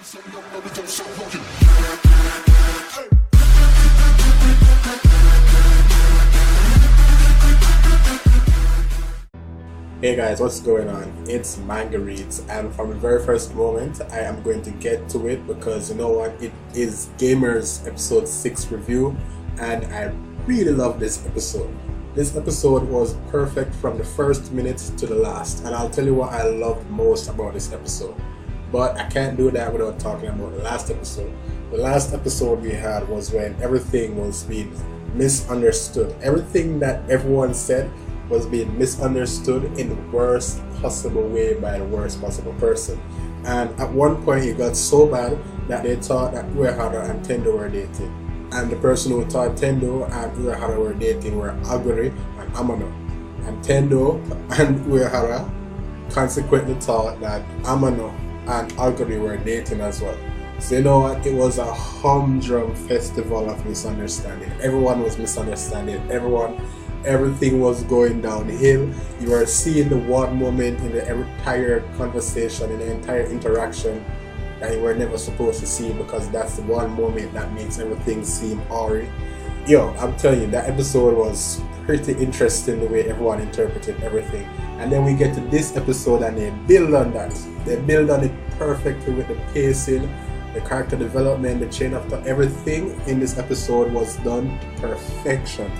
Hey guys, what's going on? It's Manga Reads, and from the very first moment I am going to get to it because you know what, it is Gamers episode 6 review and I really love this episode. This episode was perfect from the first minute to the last, and I'll tell you what I loved most about this episode. But I can't do that without talking about the last episode. The last episode we had was when everything was being misunderstood. Everything that everyone said was being misunderstood in the worst possible way by the worst possible person. And at one point it got so bad that they thought that Uehara and Tendou were dating. And the person who thought Tendou and Uehara were dating were Aguri and Amano. And Tendou and Uehara consequently thought that Amano and Aguri were dating as well. So you know what, it was a humdrum festival of misunderstanding. Everyone was misunderstanding everything was going downhill. You are seeing the one moment in the entire conversation, in the entire interaction that you were never supposed to see, because that's the one moment that makes everything seem awry. Yo, I'm telling you, that episode was pretty interesting the way everyone interpreted everything. And then we get to this episode and they build on that. They build on it perfectly with the pacing, the character development, the chain of thought. Everything in this episode was done to perfection.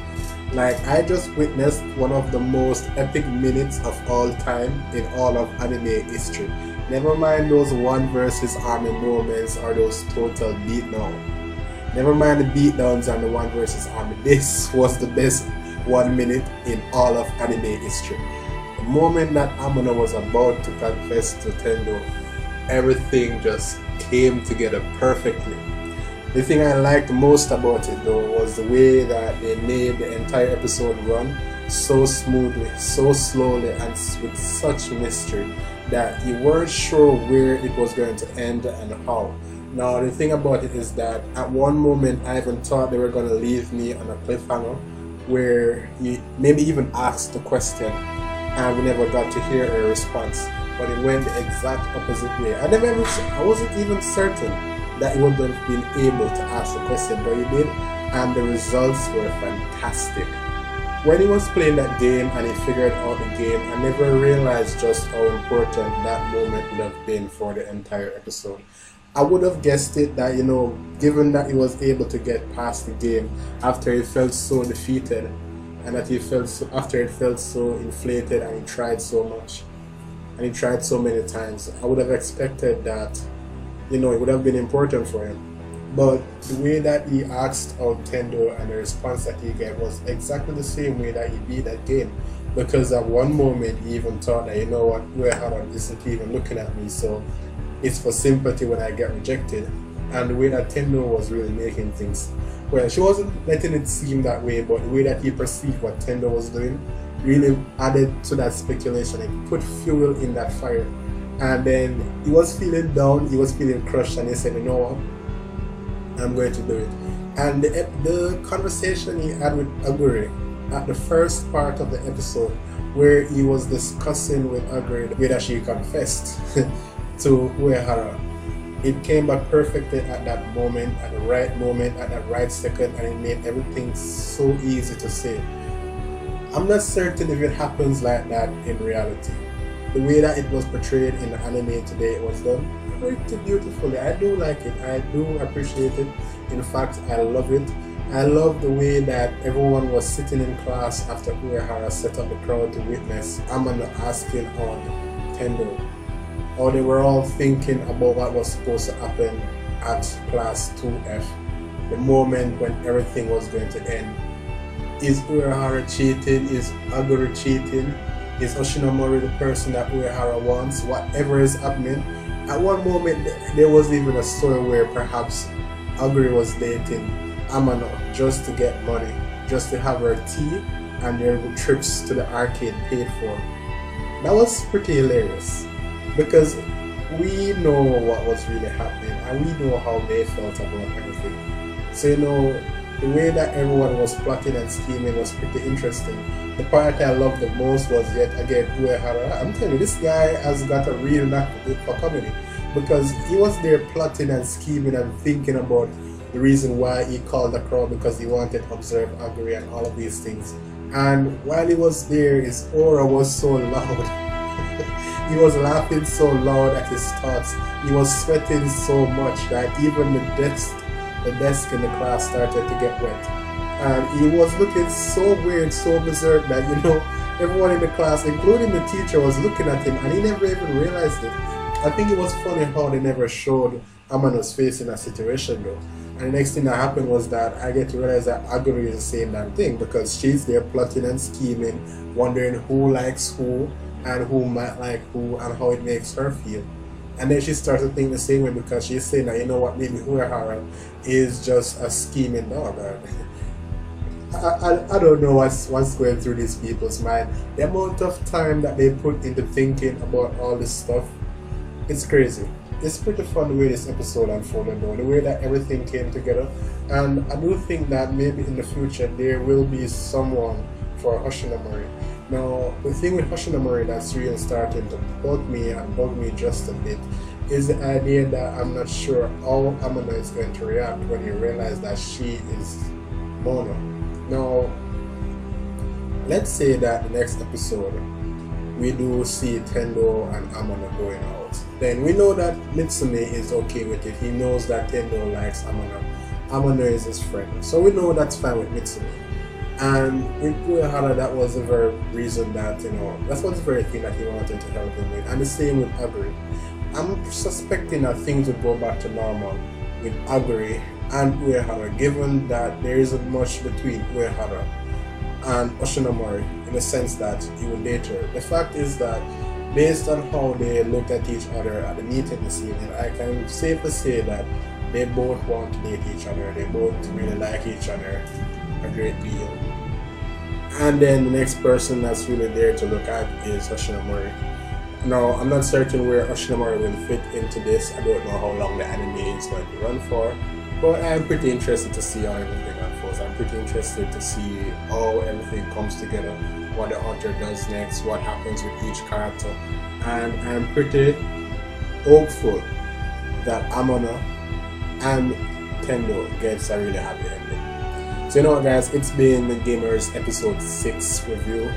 Like, I just witnessed one of the most epic minutes of all time in all of anime history. Never mind those one versus army moments or those total beatdowns. Never mind the beatdowns and the one versus army. This was the best 1 minute in all of anime history. The moment that Amano was about to confess to Tendou, everything just came together perfectly. The thing I liked most about it though was the way that they made the entire episode run so smoothly, so slowly, and with such mystery that you weren't sure where it was going to end and how. Now the thing about it is that at one moment I even thought they were going to leave me on a cliffhanger where you maybe even asked the question and we never got to hear a response, but it went the exact opposite way. I wasn't even certain that he wouldn't have been able to ask the question, but he did, and the results were fantastic. When he was playing that game and he figured out the game, I never realized just how important that moment would have been for the entire episode. I would have guessed it that, you know, given that he was able to get past the game after he felt so defeated, and that after it felt so inflated and he tried so much, and he tried so many times, I would have expected that, you know, it would have been important for him. But the way that he asked out Tendou and the response that he gave was exactly the same way that he beat that game. Because at one moment he even thought that, you know what, Uehara isn't even looking at me, so it's for sympathy when I get rejected. And the way that Tendou was really making things, well, she wasn't letting it seem that way, but the way that he perceived what Tendou was doing really added to that speculation. It put fuel in that fire. And then he was feeling down, he was feeling crushed, and he said, you know what, I'm going to do it. And the conversation he had with Aguri at the first part of the episode, where he was discussing with Aguri the way that she confessed to Uehara, it came back perfectly at that moment, at that right second, and it made everything so easy to say. I'm not certain if it happens like that in reality. The way that it was portrayed in the anime today, it was done pretty beautifully. I do like it. I do appreciate it. In fact, I love it. I love the way that everyone was sitting in class after Uehara set up the crowd to witness Amano asking on Tendou. Or they were all thinking about what was supposed to happen at class 2F. The moment when everything was going to end. Is Uehara cheating? Is Aguri cheating? Is Oshinomori the person that Uehara wants? Whatever is happening. At one moment, there was even a story where perhaps Aguri was dating Amano just to get money, just to have her tea and their trips to the arcade paid for. That was pretty hilarious because we know what was really happening and we know how they felt about everything. So, you know, the way that everyone was plotting and scheming was pretty interesting. The part I loved the most was yet again Uehara. I'm telling you, this guy has got a real knack for comedy. because he was there plotting and scheming and thinking about the reason why he called the crowd, because he wanted to observe Aguri and all of these things. And while he was there, his aura was so loud. He was laughing so loud at his thoughts. He was sweating so much that even the desk in the class started to get wet. And he was looking so weird, so berserk that, you know, everyone in the class, including the teacher, was looking at him, and he never even realized it. I think it was funny how they never showed Amano's face in that situation though. And the next thing that happened was that I get to realize that Aguri is the same damn thing, because she's there plotting and scheming, wondering who likes who and who might like who and how it makes her feel. And then she starts to think the same way, because she's saying that, you know what, maybe Uehara is just a scheming dog. I don't know what's going through these people's mind. The amount of time that they put into thinking about all this stuff, it's crazy. It's pretty fun the way this episode unfolded though, the way that everything came together. And I do think that maybe in the future there will be someone for Hoshinamori. Now, the thing with Hoshinamori that's really starting to bug me just a bit is the idea that I'm not sure how Amano is going to react when he realizes that she is Mono. Now, let's say that the next episode we do see Tendou and Amano going out. Then we know that Mitsune is okay with it. He knows that Tendou likes Amano. Amano is his friend. So we know that's fine with Mitsune. And with Uehara, that was the very reason that, you know, that was the very thing that he wanted to help him with. And the same with Aguri. I'm suspecting that things will go back to normal with Aguri and Uehara, given that there isn't much between Uehara and Hoshinamori in the sense that he will date her. The fact is that based on how they looked at each other at the meeting this evening, I can safely say that they both want to date each other. They both really like each other a great deal. And then the next person that's really there to look at is Hoshinamori. Now, I'm not certain where Hoshinamori will fit into this. I don't know how long the anime is going to run for, but I'm pretty interested to see how everything unfolds. I'm pretty interested to see how everything comes together, what the author does next, what happens with each character, and I'm pretty hopeful that Amano and Tendou gets a really happy ending. So you know what guys, it's been the Gamers episode 6 review.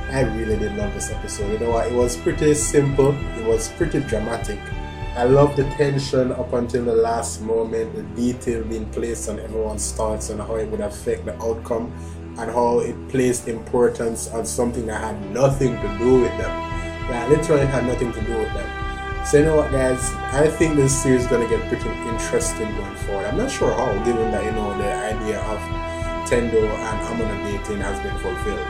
I really did love this episode. You know what, it was pretty simple, it was pretty dramatic. I love the tension up until the last moment, the detail being placed on everyone's thoughts and how it would affect the outcome, and how it placed importance on something that had nothing to do with them. That literally had nothing to do with them. So you know what guys, I think this series is going to get pretty interesting going forward. I'm not sure how, given that, you know, the idea of Tendou and Amano dating has been fulfilled.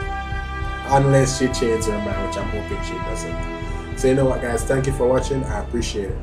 Unless she changes her mind, which I'm hoping she doesn't. So you know what guys, thank you for watching, I appreciate it.